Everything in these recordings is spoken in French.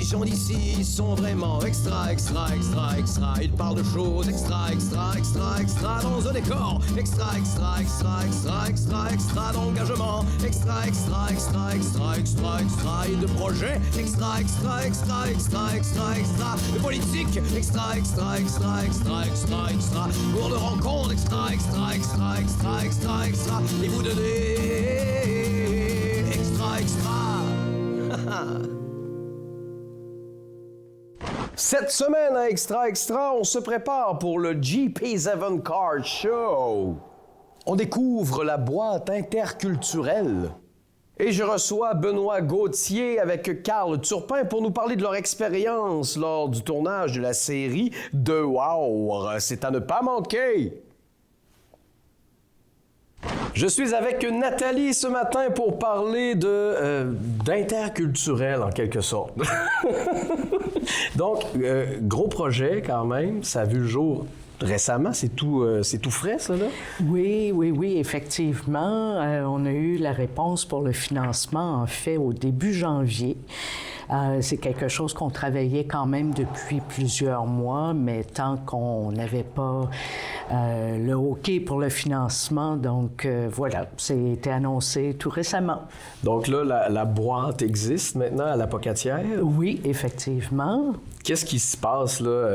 gens d'ici sont vraiment extra, extra, extra, extra. Ils parlent de choses extra, extra, extra, extra dans un décor. Extra, extra, extra, extra, extra, extra d'engagement. Extra, extra, extra, extra, extra, extra. Et de projets. Extra, extra, extra, extra, extra, extra. De politique. Extra, extra, extra, extra, extra, extra. Pour de rencontres. Extra, extra, extra, extra, extra, extra. Et vous donnez. Extra, extra. Cette semaine à Extra Extra, on se prépare pour le GP7 Car Show. On découvre la boîte interculturelle. Et je reçois Benoît Gauthier avec Carl Turpin pour nous parler de leur expérience lors du tournage de la série De Wow. C'est à ne pas manquer. Je suis avec Nathalie ce matin pour parler d'interculturel en quelque sorte. Donc, gros projet quand même, ça a vu le jour récemment, c'est tout frais ça là? Oui, effectivement. On a eu la réponse pour le financement en fait au début janvier. C'est quelque chose qu'on travaillait quand même depuis plusieurs mois, mais tant qu'on n'avait pas le OK pour le financement, donc voilà, c'était annoncé tout récemment. Donc là, la boîte existe maintenant à la Pocatière? Oui, effectivement. Qu'est-ce qui se passe là,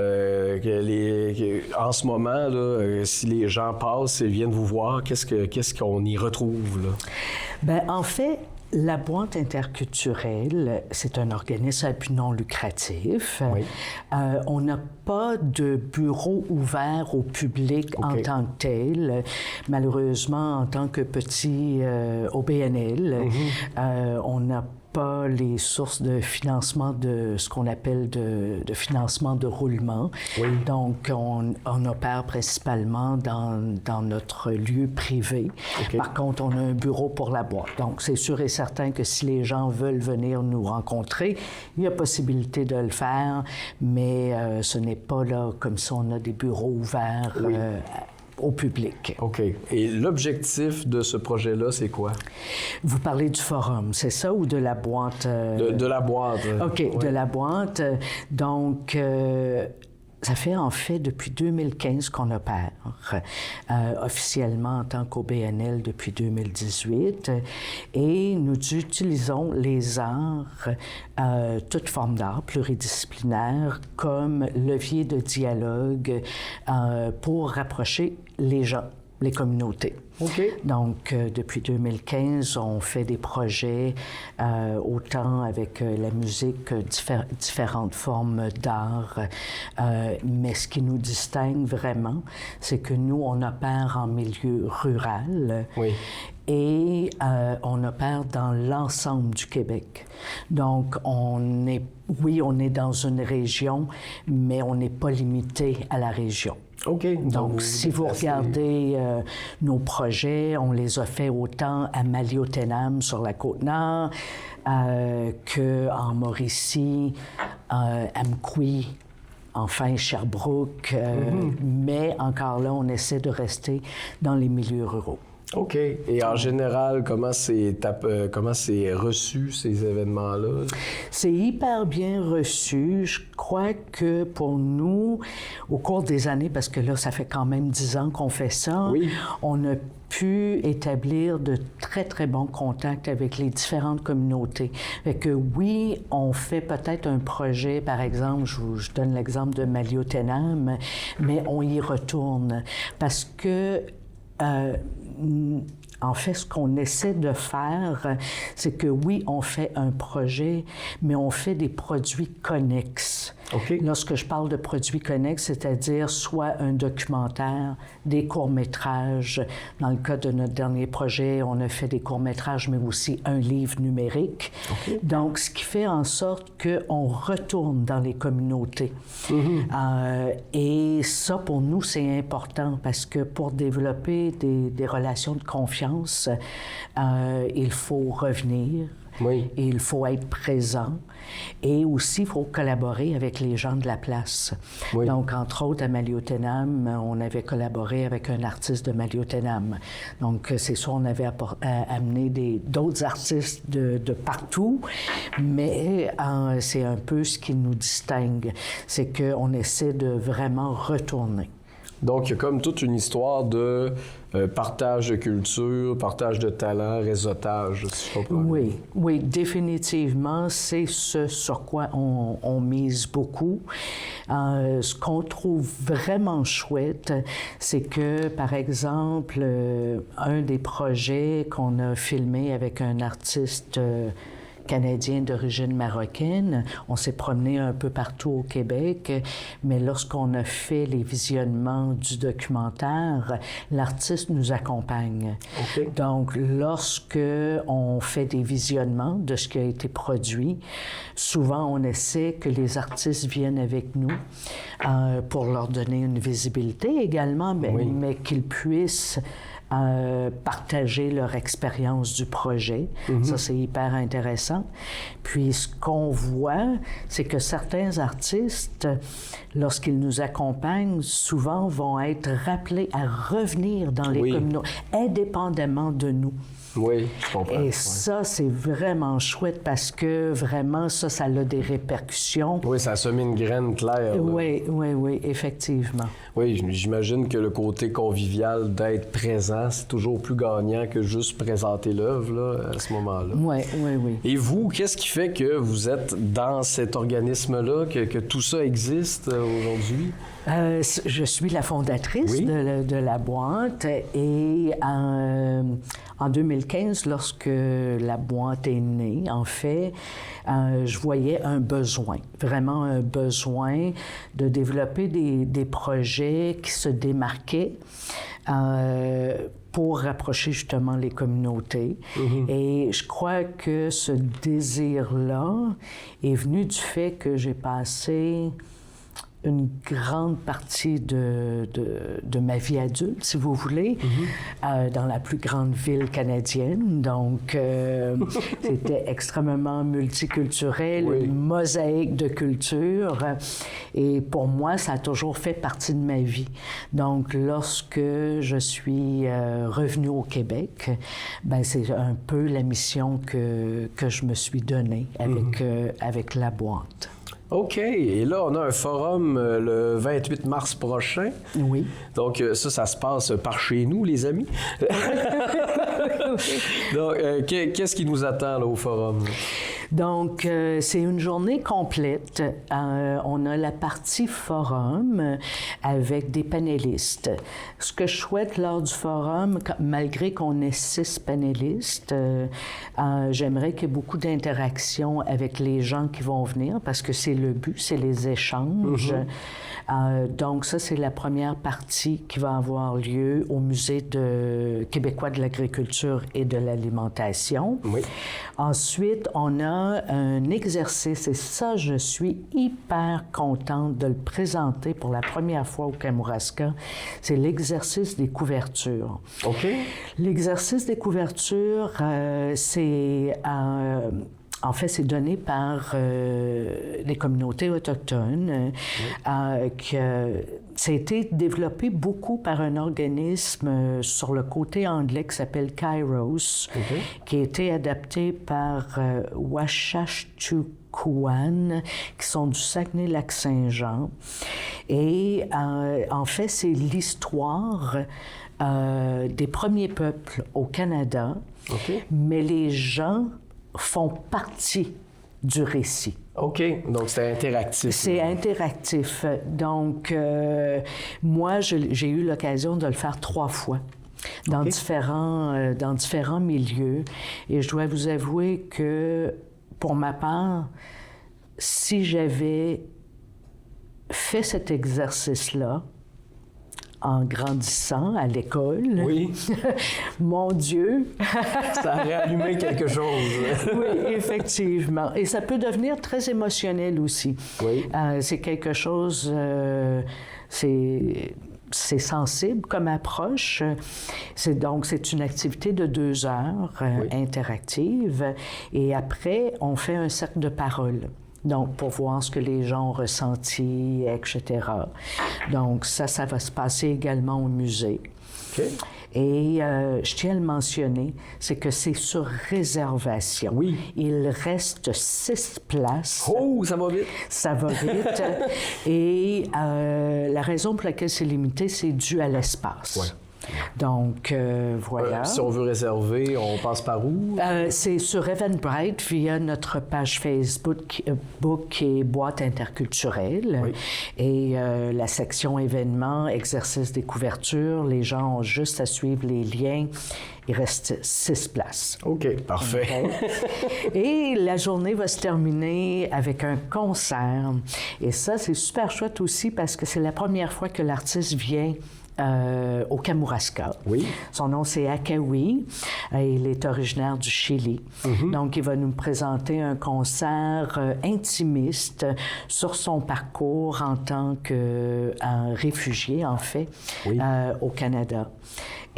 en ce moment, là, si les gens passent et viennent vous voir, qu'est-ce qu'on y retrouve là? Bien, en fait, la boîte interculturelle, c'est un organisme à but non lucratif. Oui. On n'a pas de bureau ouvert au public en tant que tel. Malheureusement, en tant que petit OBNL, on n'a pas les sources de financement de ce qu'on appelle de financement de roulement. Oui. Donc, on opère principalement dans notre lieu privé. Okay. Par contre, on a un bureau pour la boîte. Donc, c'est sûr et certain que si les gens veulent venir nous rencontrer, il y a possibilité de le faire, mais ce n'est pas là comme si on a des bureaux ouverts au public. OK. Et l'objectif de ce projet-là, c'est quoi? Vous parlez du forum, c'est ça, ou de la boîte? De la boîte. OK, ouais. De la boîte. Donc, ça fait en fait depuis 2015 qu'on opère, officiellement en tant qu'OBNL depuis 2018, et nous utilisons les arts, toute forme d'art pluridisciplinaire, comme levier de dialogue pour rapprocher les gens, les communautés. Okay. Donc, depuis 2015, on fait des projets autant avec la musique, différentes formes d'art, mais ce qui nous distingue vraiment, c'est que nous, on opère en milieu rural. Oui. Et on opère dans l'ensemble du Québec. Donc, on est dans une région, mais on n'est pas limité à la région. OK. Donc, si vous regardez nos projets, on les a fait autant à Maliotenam sur la Côte-Nord qu'en Mauricie, à Mkoui, enfin Sherbrooke, mais encore là, on essaie de rester dans les milieux ruraux. OK. Et en général, comment c'est reçu, ces événements-là? C'est hyper bien reçu. Je crois que pour nous, au cours des années, parce que là, ça fait quand même 10 ans qu'on fait ça, on a pu établir de très, très bons contacts avec les différentes communautés. Fait que oui, on fait peut-être un projet, par exemple, je donne l'exemple de Maliotenam, mais on y retourne parce que en fait, ce qu'on essaie de faire, c'est que oui, on fait un projet, mais on fait des produits connexes. Okay. Lorsque je parle de produits connexes, c'est-à-dire soit un documentaire, des courts-métrages. Dans le cas de notre dernier projet, on a fait des courts-métrages, mais aussi un livre numérique. Okay. Donc, ce qui fait en sorte qu'on retourne dans les communautés. Et ça, pour nous, c'est important parce que pour développer des relations de confiance, il faut revenir. Oui. Et il faut être présent. Et aussi, il faut collaborer avec les gens de la place. Oui. Donc, entre autres, à Maliotenam, on avait collaboré avec un artiste de Maliotenam. Donc, c'est sûr, on avait amené d'autres artistes de partout, mais c'est un peu ce qui nous distingue. C'est qu'on essaie de vraiment retourner. Donc, il y a comme toute une histoire de partage de culture, partage de talent, réseautage, si je comprends bien. Oui, définitivement, c'est ce sur quoi on mise beaucoup. Ce qu'on trouve vraiment chouette, c'est que, par exemple, un des projets qu'on a filmé avec un artiste canadien d'origine marocaine. On s'est promené un peu partout au Québec, mais lorsqu'on a fait les visionnements du documentaire, l'artiste nous accompagne. Okay. Donc, lorsque on fait des visionnements de ce qui a été produit, souvent on essaie que les artistes viennent avec nous pour leur donner une visibilité également, mais qu'ils puissent partager leur expérience du projet. Mm-hmm. Ça, c'est hyper intéressant. Puis, ce qu'on voit, c'est que certains artistes, lorsqu'ils nous accompagnent, souvent vont être rappelés à revenir dans les communautés, indépendamment de nous. Oui, je comprends. Et ça, c'est vraiment chouette parce que vraiment, ça a des répercussions. Oui, ça a semé une graine claire. Oui, effectivement. Oui, j'imagine que le côté convivial d'être présent, c'est toujours plus gagnant que juste présenter l'œuvre là, à ce moment-là. Oui. Et vous, qu'est-ce qui fait que vous êtes dans cet organisme-là, que tout ça existe aujourd'hui? Je suis la fondatrice de la boîte et en 2015, lorsque la boîte est née, en fait, je voyais un besoin, vraiment un besoin de développer des projets qui se démarquaient pour rapprocher justement les communautés. Mm-hmm. Et je crois que ce désir-là est venu du fait que j'ai passé une grande partie de ma vie adulte, si vous voulez, dans la plus grande ville canadienne. Donc, c'était extrêmement multiculturel, une mosaïque de cultures. Et pour moi, ça a toujours fait partie de ma vie. Donc, lorsque je suis revenue au Québec, c'est un peu la mission que je me suis donnée avec la boîte. OK. Et là, on a un forum le 28 mars prochain. Oui. Donc, ça se passe par chez nous, les amis. Donc, qu'est-ce qui nous attend là, au forum? Donc, c'est une journée complète. On a la partie forum avec des panélistes. Ce que je souhaite lors du forum, malgré qu'on ait 6 panélistes, j'aimerais qu'il y ait beaucoup d'interactions avec les gens qui vont venir parce que c'est le but, c'est les échanges. Donc, ça, c'est la première partie qui va avoir lieu au Musée québécois de l'agriculture et de l'alimentation. Oui. Ensuite, on a un exercice, et ça, je suis hyper contente de le présenter pour la première fois au Kamouraska. C'est l'exercice des couvertures. OK. L'exercice des couvertures, en fait, c'est donné par les communautés autochtones. Ça a été développé beaucoup par un organisme sur le côté anglais qui s'appelle Kairos, qui a été adapté par Washashtukuan, qui sont du Saguenay-Lac-Saint-Jean. Et en fait, c'est l'histoire des premiers peuples au Canada, mais les gens font partie du récit. OK. Donc, c'est interactif. C'est interactif. Donc, moi, j'ai eu l'occasion de le faire 3 fois dans différents milieux. Et je dois vous avouer que, pour ma part, si j'avais fait cet exercice-là, en grandissant à l'école. Oui. Mon Dieu! Ça aurait allumé quelque chose. Oui, effectivement. Et ça peut devenir très émotionnel aussi. Oui. C'est quelque chose... c'est c'est sensible comme approche. C'est une activité de 2 heures interactive. Et après, on fait un cercle de parole. Donc, pour voir ce que les gens ont ressenti, etc. Donc, ça va se passer également au musée. OK. Et je tiens à le mentionner, c'est que c'est sur réservation. Oui. Il reste 6 places. Oh, ça va vite! Ça va vite. Et la raison pour laquelle c'est limité, c'est dû à l'espace. Ouais. Donc, voilà. Si on veut réserver, on passe par où? C'est sur Eventbrite via notre page Facebook et Boîte interculturelle. Oui. Et la section événements, exercices des couvertures, les gens ont juste à suivre les liens. Il reste 6 places. OK, parfait. Okay. Et la journée va se terminer avec un concert. Et ça, c'est super chouette aussi parce que c'est la première fois que l'artiste vient au Kamouraska. Oui. Son nom, c'est Akawi. Il est originaire du Chili. Mm-hmm. Donc, il va nous présenter un concert intimiste sur son parcours en tant qu'un réfugié, en fait, au Canada.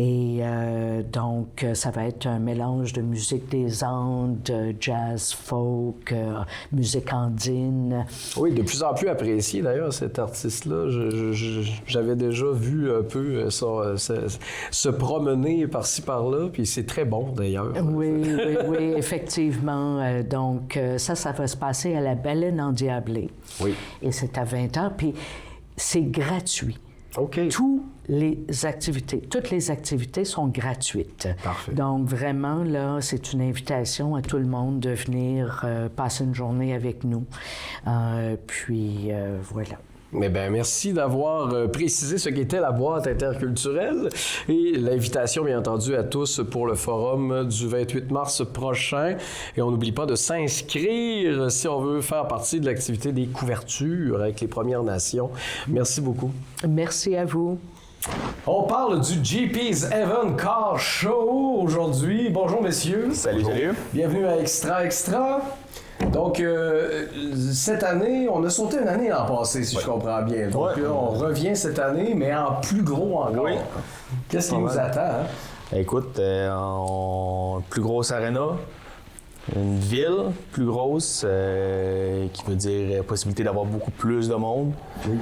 Et donc, ça va être un mélange de musique des Andes, jazz, folk, musique andine. Oui, de plus en plus apprécié d'ailleurs, cet artiste-là. J'avais déjà vu un peu se promener par-ci, par-là, puis c'est très bon d'ailleurs. Oui, effectivement. Donc, ça va se passer à la Baleine Endiablée. Oui. Et c'est à 20h, puis c'est gratuit. OK. Toutes les activités sont gratuites. Parfait. Donc, vraiment, là, c'est une invitation à tout le monde de venir passer une journée avec nous. Puis, voilà. Eh bien, merci d'avoir précisé ce qu'était la boîte interculturelle et l'invitation, bien entendu, à tous pour le forum du 28 mars prochain. Et on n'oublie pas de s'inscrire si on veut faire partie de l'activité des couvertures avec les Premières Nations. Merci beaucoup. Merci à vous. On parle du JP's Event Car Show aujourd'hui. Bonjour, messieurs. Salut, salut. Bienvenue à Extra Extra. Donc, cette année, on a sauté une année l'an passé, si je comprends bien. Donc, on revient cette année, mais en plus gros encore. Oui. Qu'est-ce qui nous attend? Hein? Écoute, plus grosse arena, une ville plus grosse, qui veut dire possibilité d'avoir beaucoup plus de monde. Oui.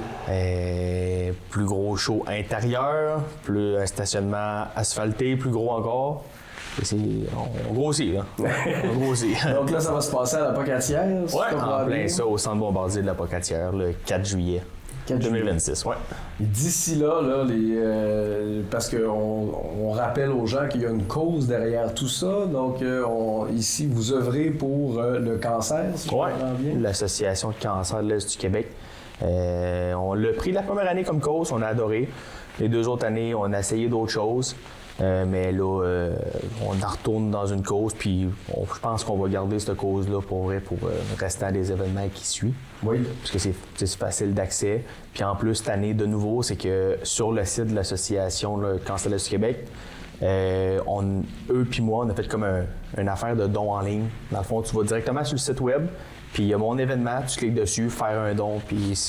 Plus gros show intérieur, un stationnement asphalté, plus gros encore. On grossit, là. On grossit. Donc là, ça va se passer à la Pocatière? Oui, en plein ça, au centre Bombardier de la Pocatière, le 4 juillet 2026. Ouais. D'ici là, parce qu'on rappelle aux gens qu'il y a une cause derrière tout ça, donc ici, vous œuvrez pour le cancer, si je comprends bien? L'Association de cancer de l'Est du Québec. On l'a pris la première année comme cause, on a adoré. Les 2 autres années, on a essayé d'autres choses. Mais là, on en retourne dans une cause, puis je pense qu'on va garder cette cause-là pour restant des événements qui suivent. Oui. Parce que c'est facile d'accès. Puis en plus, cette année, de nouveau, c'est que sur le site de l'association Cancer de l'Est du Québec, eux puis moi, on a fait comme une affaire de don en ligne. Dans le fond, tu vas directement sur le site web, puis il y a mon événement, tu cliques dessus, faire un don, puis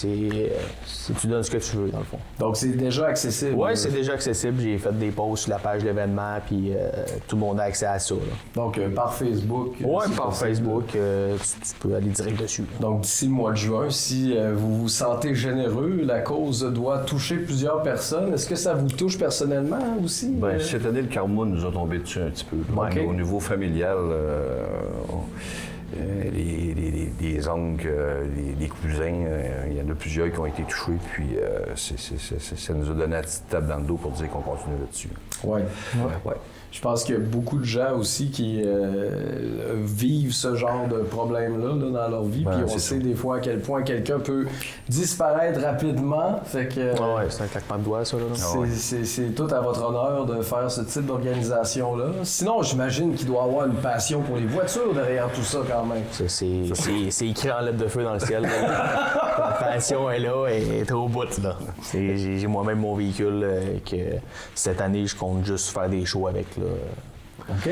tu donnes ce que tu veux, dans le fond. Donc, c'est déjà accessible? Oui, c'est déjà accessible. J'ai fait des posts sur la page de l'événement, puis tout le monde a accès à ça. Là. Donc, par Facebook? Oui, par Facebook, tu peux aller direct dessus. Donc, d'ici le mois de juin, si vous vous sentez généreux, la cause doit toucher plusieurs personnes. Est-ce que ça vous touche personnellement aussi? Bien, cette année, le karma nous a tombé dessus un petit peu. Okay. Au niveau familial, les oncles, les cousins, il y en a plusieurs qui ont été touchés, puis ça nous a donné la petite tape dans le dos pour dire qu'on continue là-dessus. Oui. Ouais. Je pense qu'il y a beaucoup de gens aussi qui vivent ce genre de problème-là dans leur vie, puis on sait des fois à quel point quelqu'un peut disparaître rapidement. Fait que, c'est un claquement de doigts, ça. Là. C'est tout à votre honneur de faire ce type d'organisation-là. Sinon, j'imagine qu'il doit y avoir une passion pour les voitures derrière tout ça quand même. C'est écrit en lettres de feu dans le ciel. La passion est là, elle est au bout. Là. J'ai moi-même mon véhicule que cette année, je compte juste faire des shows avec. Là. OK.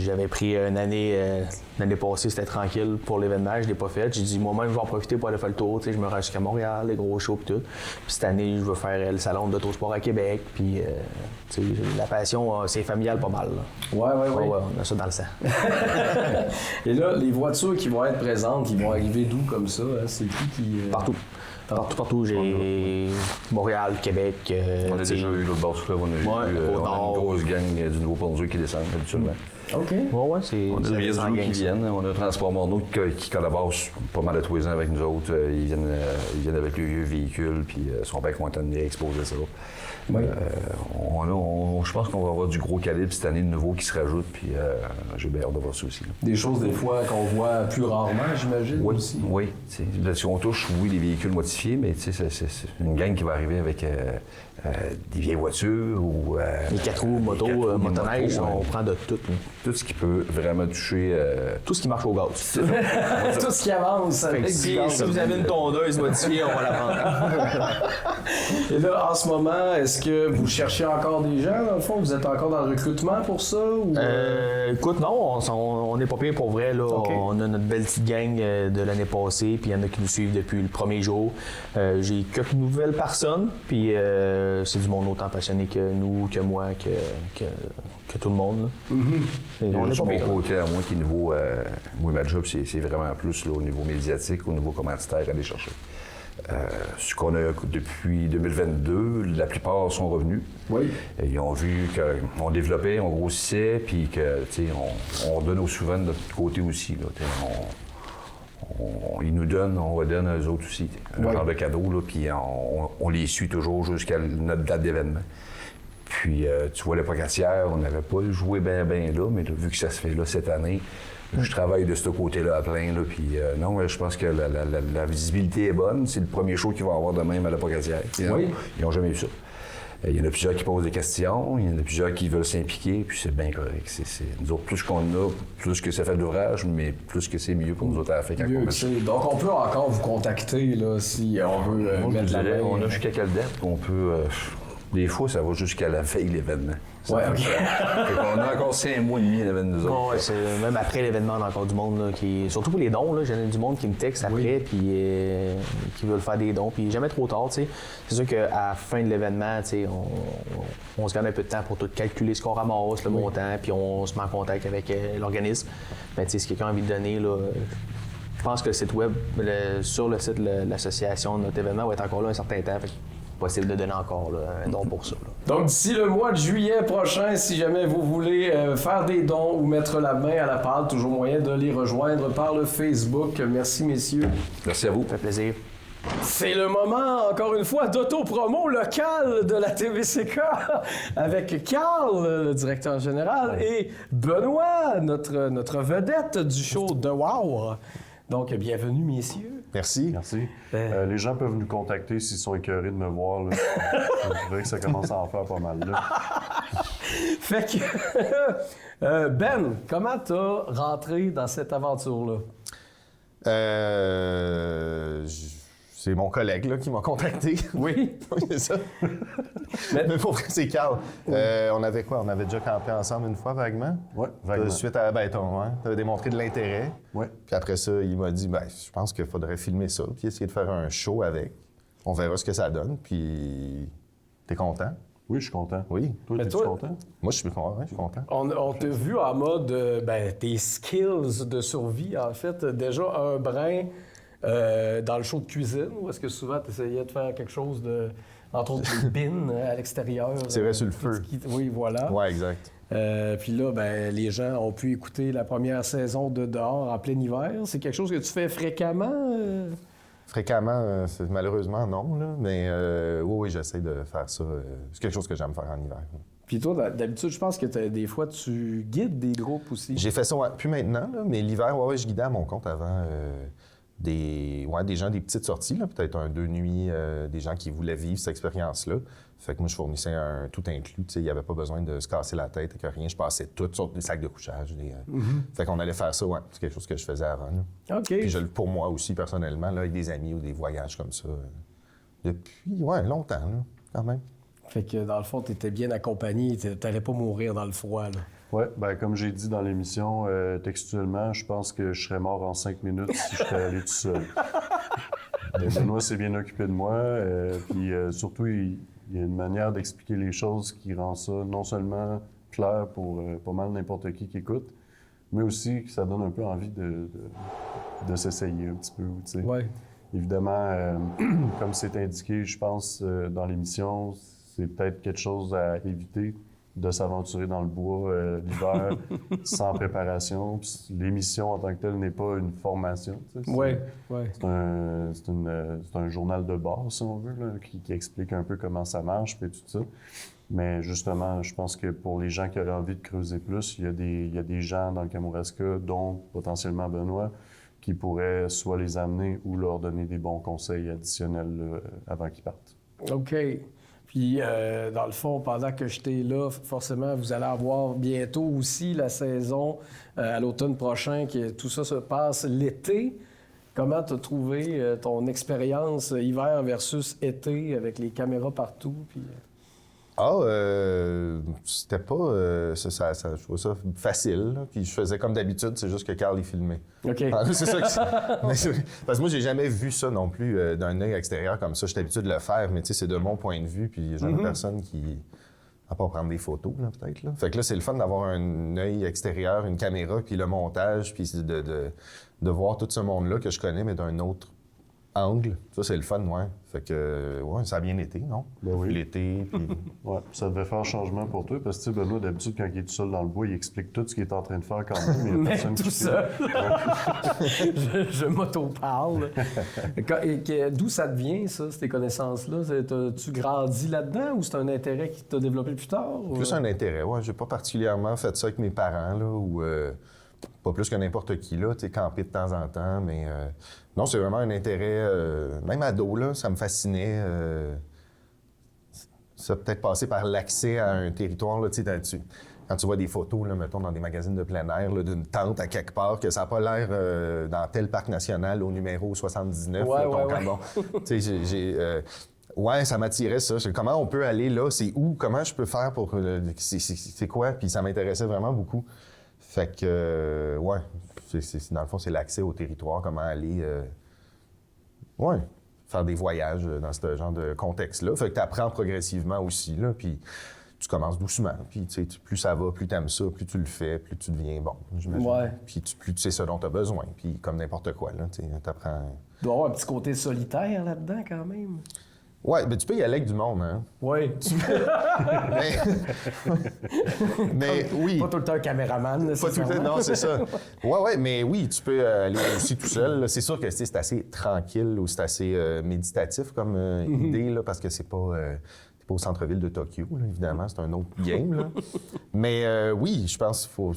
J'avais pris une année, l'année passée, c'était tranquille pour l'événement, je ne l'ai pas fait. J'ai dit, moi-même, je vais en profiter pour aller faire le tour. Je me rends jusqu'à Montréal, les gros shows et tout. Puis cette année, je vais faire le salon d'autosport à Québec. Puis la passion, c'est familial pas mal. Ouais. On a ça dans le sang. Et là, les voitures qui vont être présentes, ils vont arriver d'où comme ça? Hein? C'est qui? Partout. Partout. J'ai Montréal, Québec. On a déjà eu l'autre bord du fleuve, on a eu une grosse gang du Nouveau-Brunswick qui descendent habituellement. OK. Ouais, c'est. On a des réseaux qui viennent. On a Transport Morneau qui collabore pas mal de tous les ans avec nous autres. Ils viennent avec le vieux véhicule, puis ils sont bien contents de venir exposer ça. Oui. Je pense qu'on va avoir du gros calibre cette année de nouveau qui se rajoute, puis j'ai bien hâte de voir ça aussi. Là. Des choses, des fois, qu'on voit plus rarement, j'imagine, aussi. Oui. Si on touche, oui, les véhicules modifiés, mais c'est une gang qui va arriver avec des vieilles voitures ou... les 4 roues, motoneige, on prend de tout. Tout ce qui peut vraiment toucher... Tout ce qui marche au gaz. Tout ce qui avance avec si vous avez une tondeuse modifiée, on va la prendre. Et là, en ce moment, est-ce que vous cherchez encore des gens, dans le fond? Vous êtes encore dans le recrutement pour ça? Ou... Écoute, non, on n'est pas pire pour vrai. Là. Okay. On a notre belle petite gang de l'année passée, puis il y en a qui nous suivent depuis le premier jour. J'ai quelques nouvelles personnes, puis c'est du monde autant passionné que nous, que moi, que tout le monde. On est pas mon côté à moi qui est nouveau. Moi, ma job, c'est vraiment plus là, au niveau médiatique, au niveau commanditaire à aller chercher. Ce qu'on a depuis 2022, la plupart sont revenus. Oui. Ils ont vu qu'on développait, on grossissait, puis que on donne souvent de notre côté aussi. Là, ils nous donnent, on va donner à eux autres aussi. Un genre de cadeau, là, puis on les suit toujours jusqu'à notre date d'événement. Puis, tu vois, le Pocassière, on n'avait pas joué bien là, mais là, vu que ça se fait là cette année, je travaille de ce côté-là à plein. Là, puis, non, je pense que la visibilité est bonne. C'est le premier show qu'ils vont avoir de même à la Pocassière. Oui. Ils n'ont jamais eu ça. Il y en a plusieurs qui posent des questions, il y en a plusieurs qui veulent s'impliquer, puis c'est bien correct. Nous autres, plus qu'on a, plus que ça fait de l'ouvrage, mais plus que c'est mieux pour nous autres à la fin. Donc, on peut encore vous contacter là, si on veut mettre la main. On a jusqu'à quelle date qu'on peut... des fois, ça va jusqu'à la veille de l'événement. Ouais, OK. On a encore 5 mois et demi à l'événement nous autres. Ouais, même après l'événement, on a encore du monde là, qui... Surtout pour les dons, là, j'ai du monde qui me texte après, puis qui veulent faire des dons, puis jamais trop tard, tu sais. C'est sûr qu'à la fin de l'événement, tu sais, on se garde un peu de temps pour tout calculer ce qu'on ramasse, le montant, puis on se met en contact avec l'organisme. Mais tu sais, si quelqu'un a envie de donner, là... Je pense que le site web, sur le site de l'association de notre événement, va être encore là un certain temps. Possible de donner encore là, un don pour ça. Là. Donc, d'ici le mois de juillet prochain, si jamais vous voulez faire des dons ou mettre la main à la pâte, toujours moyen de les rejoindre par le Facebook. Merci, messieurs. Merci à vous. Ça fait plaisir. C'est le moment, encore une fois, d'auto-promo local de la TVCK avec Carl, le directeur général, et Benoît, notre vedette du show de Wow. Donc, bienvenue, messieurs. Merci. Les gens peuvent nous contacter s'ils sont écœurés de me voir. Là. Je dirais que ça commence à en faire pas mal. Là. Fait que, Ben, comment t'as rentré dans cette aventure-là? C'est mon collègue là, qui m'a contacté. Oui. Oui, c'est ça. Mais pour vrai, c'est Carl. On avait quoi? On avait déjà campé ensemble une fois, vaguement? Oui, vaguement. Suite à t'avais démontré de l'intérêt. Oui. Puis après ça, il m'a dit, je pense qu'il faudrait filmer ça, puis essayer de faire un show avec. On verra ce que ça donne, puis t'es content? Oui, je suis content. Oui. Toi, t'es-tu content? Moi, je suis content. On t'a vu en mode, tes skills de survie, en fait, déjà un brin... dans le show de cuisine, où est-ce que souvent tu essayais de faire quelque chose de, entre autres, des bins à l'extérieur. C'est vrai sur le feu. Oui, voilà. Oui, exact. Puis là, les gens ont pu écouter la première saison de Dehors en plein hiver. C'est quelque chose que tu fais fréquemment? Fréquemment, malheureusement, non. Là. Mais oui, j'essaie de faire ça. C'est quelque chose que j'aime faire en hiver. Puis toi, d'habitude, je pense que des fois, tu guides des groupes aussi. J'ai fait ça, plus maintenant, là, mais l'hiver, je guidais à mon compte avant. Des gens, des petites sorties, là, peut-être 2 nuits, des gens qui voulaient vivre cette expérience-là. Fait que moi, je fournissais un tout inclus. Il n'y avait pas besoin de se casser la tête avec rien. Je passais tout, sur des sacs de couchage. Fait qu'on allait faire ça, c'est quelque chose que je faisais avant. Là. OK. Puis pour moi aussi, personnellement, là, avec des amis ou des voyages comme ça, depuis, longtemps, là, quand même. Fait que, dans le fond, tu étais bien accompagné. Tu n'allais pas mourir dans le froid, là. Oui, ben comme j'ai dit dans l'émission, textuellement, je pense que je serais mort en 5 minutes si j'étais allé tout seul. Benoît s'est bien occupé de moi, puis surtout, il y a une manière d'expliquer les choses qui rend ça non seulement clair pour pas mal n'importe qui écoute, mais aussi que ça donne un peu envie de s'essayer un petit peu. Tu sais. Ouais. Évidemment, comme c'est indiqué, je pense, dans l'émission, c'est peut-être quelque chose à éviter de s'aventurer dans le bois l'hiver sans préparation. Puis l'émission en tant que telle n'est pas une formation. Tu sais, Oui. c'est un journal de base, si on veut, là, qui explique un peu comment ça marche et tout ça. Mais justement, je pense que pour les gens qui auraient envie de creuser plus, il y a des gens dans le Kamouraska, dont potentiellement Benoît, qui pourraient soit les amener ou leur donner des bons conseils additionnels là, avant qu'ils partent. OK. Puis, dans le fond, pendant que j'étais là, forcément, vous allez avoir bientôt aussi la saison à l'automne prochain, que tout ça se passe l'été. Comment tu as trouvé ton expérience hiver versus été avec les caméras partout? Puis... c'était pas... je trouvais ça facile, là. Puis je faisais comme d'habitude, c'est juste que Carl, il filmait. OK. C'est ça parce que moi, j'ai jamais vu ça non plus d'un œil extérieur comme ça. J'étais habitué de le faire, mais tu sais, c'est de mon point de vue, puis il y a jamais personne qui... à part prendre des photos, là, peut-être, là. Fait que là, c'est le fun d'avoir un œil extérieur, une caméra, puis le montage, puis de voir tout ce monde-là que je connais, mais d'un autre angle. Ça, c'est le fun, ouais. Fait que, ouais, ça a bien été, non? Ben oui. L'été, puis... Ouais, ça devait faire changement pour toi, parce que, tu sais, Benoît, d'habitude, quand il est tout seul dans le bois, il explique tout ce qu'il est en train de faire quand même. Il y a Mais personne tout qui ça, je m'auto-parle. D'où ça te vient, ça, ces connaissances-là? As-tu grandi là-dedans ou c'est un intérêt qui t'a développé plus tard? Ou... Plus un intérêt, ouais. J'ai pas particulièrement fait ça avec mes parents, là, ou... pas plus que n'importe qui, là, tu sais, camper de temps en temps, mais... non, c'est vraiment un intérêt... même ado, là, ça me fascinait. Ça a peut-être passé par l'accès à un territoire, là, tu sais, quand tu vois des photos, là, mettons, dans des magazines de plein air, là, d'une tente à quelque part, que ça n'a pas l'air dans tel parc national au numéro 79, ouais, là, ouais. bon. Tu sais, ouais, ça m'attirait, ça. Comment on peut aller là? C'est où? Comment je peux faire pour... c'est quoi? Puis ça m'intéressait vraiment beaucoup. Fait que, ouais, dans le fond, c'est l'accès au territoire, comment aller, faire des voyages dans ce genre de contexte-là. Fait que tu apprends progressivement aussi, là, puis tu commences doucement. Puis, tu sais, plus ça va, plus tu aimes ça, plus tu le fais, plus tu deviens bon, j'imagine. Ouais. Puis, plus tu sais ce dont tu as besoin. Puis, comme n'importe quoi, là, tu apprends. Il doit y avoir un petit côté solitaire là-dedans, quand même. Ouais, mais tu peux y aller avec du monde, hein? Oui. mais oui. Pas tout le temps un caméraman, Pas tout le temps, non, c'est ça. Ouais, mais oui, tu peux aller aussi tout seul. Là. C'est sûr que c'est assez tranquille ou c'est assez méditatif comme idée, là, parce que c'est pas au centre-ville de Tokyo, là, évidemment, c'est un autre game. Là. Mais oui, je pense qu'il faut...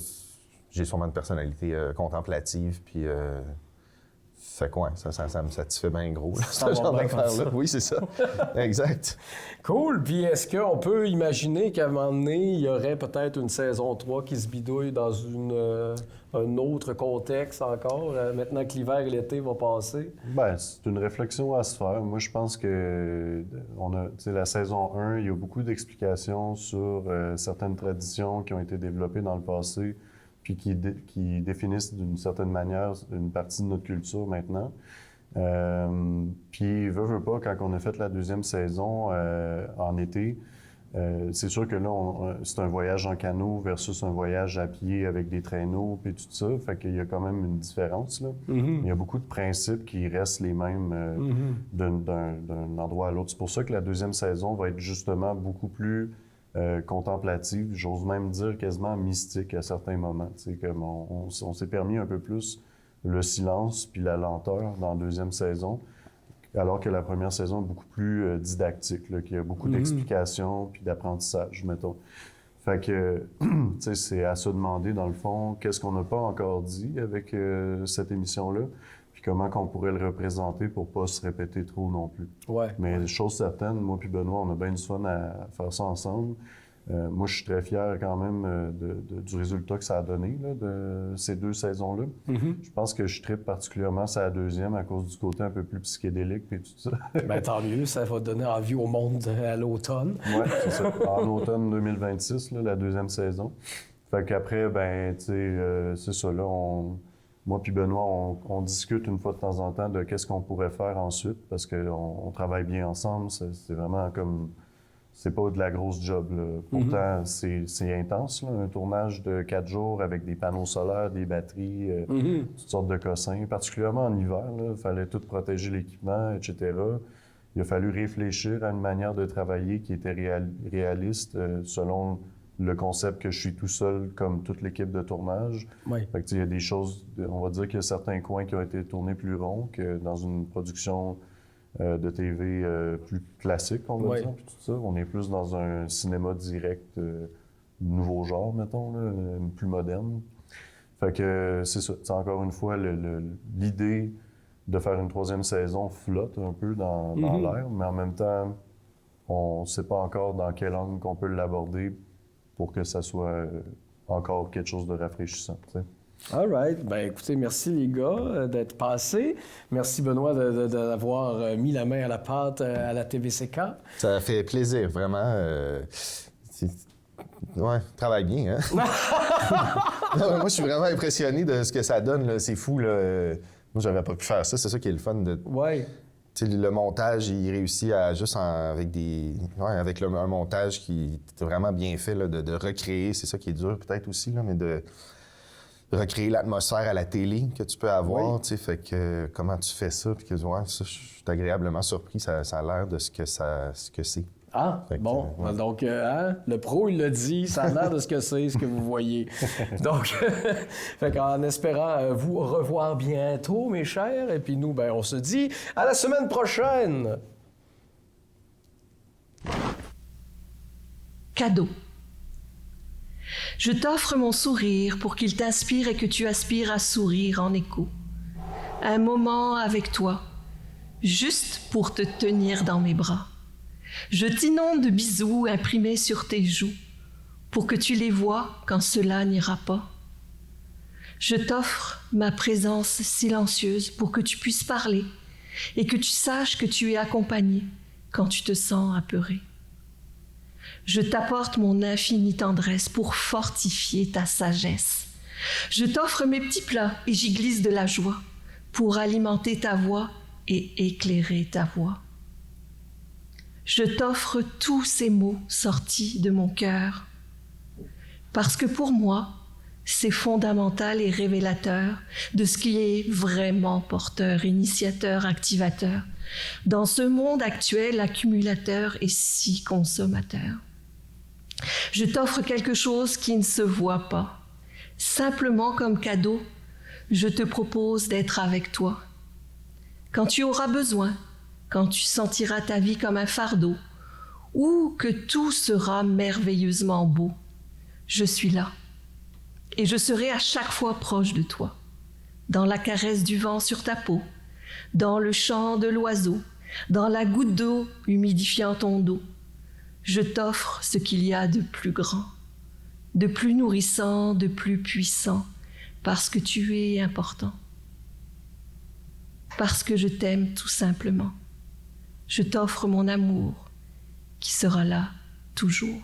J'ai sûrement une personnalité contemplative, puis... Fait que ouais, ça me satisfait bien gros, là, ce genre d'affaire-là. Oui, c'est ça. Exact. Cool. Puis est-ce qu'on peut imaginer qu'à un moment donné, il y aurait peut-être une saison 3 qui se bidouille dans un autre contexte encore, maintenant que l'hiver et l'été vont passer? Bien, c'est une réflexion à se faire. Moi, je pense que la saison 1, il y a beaucoup d'explications sur certaines traditions qui ont été développées dans le passé puis qui définissent d'une certaine manière une partie de notre culture maintenant. Puis, veut pas, quand on a fait la deuxième saison en été, c'est sûr que là, c'est un voyage en canot versus un voyage à pied avec des traîneaux puis tout ça. Fait qu'il y a quand même une différence, là. Mm-hmm. Il y a beaucoup de principes qui restent les mêmes d'un endroit à l'autre. C'est pour ça que la deuxième saison va être justement beaucoup plus contemplative, j'ose même dire quasiment mystique à certains moments. Comme on s'est permis un peu plus le silence puis la lenteur dans la deuxième saison, alors que la première saison est beaucoup plus didactique, là, qu'il y a beaucoup d'explications puis d'apprentissage, mettons. Fait que, tu sais, c'est à se demander, dans le fond, qu'est-ce qu'on n'a pas encore dit avec cette émission-là, puis comment qu'on pourrait le représenter pour pas se répéter trop non plus. Ouais. Mais chose certaine, moi puis Benoît, on a bien du fun à faire ça ensemble. Moi, je suis très fier quand même du résultat que ça a donné, là, de ces deux saisons-là. Je pense que je trippe particulièrement sur la deuxième à cause du côté un peu plus psychédélique et tout ça. Bien, tant mieux, ça va donner envie au monde à l'automne. Oui, c'est ça. En automne 2026, là, la deuxième saison. Fait qu'après, ben, tu sais, c'est ça, là, moi puis Benoît, on discute une fois de temps en temps de qu'est-ce qu'on pourrait faire ensuite, parce qu'on travaille bien ensemble, c'est vraiment comme... C'est pas de la grosse job, là. Pourtant, c'est intense, là, un tournage de 4 jours avec des panneaux solaires, des batteries, toutes sortes de cossins, particulièrement en hiver, là. Il fallait tout protéger l'équipement, etc. Il a fallu réfléchir à une manière de travailler qui était réaliste selon le concept que je suis tout seul, comme toute l'équipe de tournage. Oui. Fait que, il y a des choses, on va dire qu'il y a certains coins qui ont été tournés plus ronds que dans une production de TV plus classique, on va dire, puis tout ça. On est plus dans un cinéma direct nouveau genre, mettons, là, plus moderne. Fait que c'est ça. T'sais, encore une fois, l'idée de faire une 3e saison flotte un peu dans l'air, mais en même temps, on ne sait pas encore dans quel angle qu'on peut l'aborder pour que ça soit encore quelque chose de rafraîchissant. T'sais. All right. Ben écoutez, merci les gars d'être passés. Merci Benoît d'avoir mis la main à la pâte à la TVCK. Ça fait plaisir, vraiment. Ouais, travaille bien, hein? Non, moi, je suis vraiment impressionné de ce que ça donne, là. C'est fou, là. Moi, j'aurais pas pu faire ça. C'est ça qui est le fun de... Ouais. Tu sais, le montage, il réussit à juste avec des... Ouais, avec un montage qui est vraiment bien fait, là, de recréer. C'est ça qui est dur, peut-être aussi, là, mais de recréer l'atmosphère à la télé que tu peux avoir, tu sais, fait que comment tu fais ça, puis que, ouais, ça, je suis agréablement surpris, ça a l'air de ce que c'est. Ah, fait bon, que, ouais. Donc, le pro, il l'a dit, ça a l'air de ce que c'est, ce que vous voyez. Donc, fait qu'en espérant vous revoir bientôt, mes chers, et puis nous, ben, on se dit à la semaine prochaine! Cadeau. Je t'offre mon sourire pour qu'il t'inspire et que tu aspires à sourire en écho. Un moment avec toi, juste pour te tenir dans mes bras. Je t'inonde de bisous imprimés sur tes joues pour que tu les vois quand cela n'ira pas. Je t'offre ma présence silencieuse pour que tu puisses parler et que tu saches que tu es accompagné quand tu te sens apeuré. Je t'apporte mon infinie tendresse pour fortifier ta sagesse. Je t'offre mes petits plats et j'y glisse de la joie pour alimenter ta voix et éclairer ta voix. Je t'offre tous ces mots sortis de mon cœur parce que pour moi, c'est fondamental et révélateur de ce qui est vraiment porteur, initiateur, activateur dans ce monde actuel accumulateur et si consommateur. Je t'offre quelque chose qui ne se voit pas. Simplement comme cadeau, je te propose d'être avec toi. Quand tu auras besoin, quand tu sentiras ta vie comme un fardeau, ou que tout sera merveilleusement beau, je suis là. Et je serai à chaque fois proche de toi, dans la caresse du vent sur ta peau, dans le chant de l'oiseau, dans la goutte d'eau humidifiant ton dos. Je t'offre ce qu'il y a de plus grand, de plus nourrissant, de plus puissant, parce que tu es important. Parce que je t'aime tout simplement. Je t'offre mon amour, qui sera là toujours.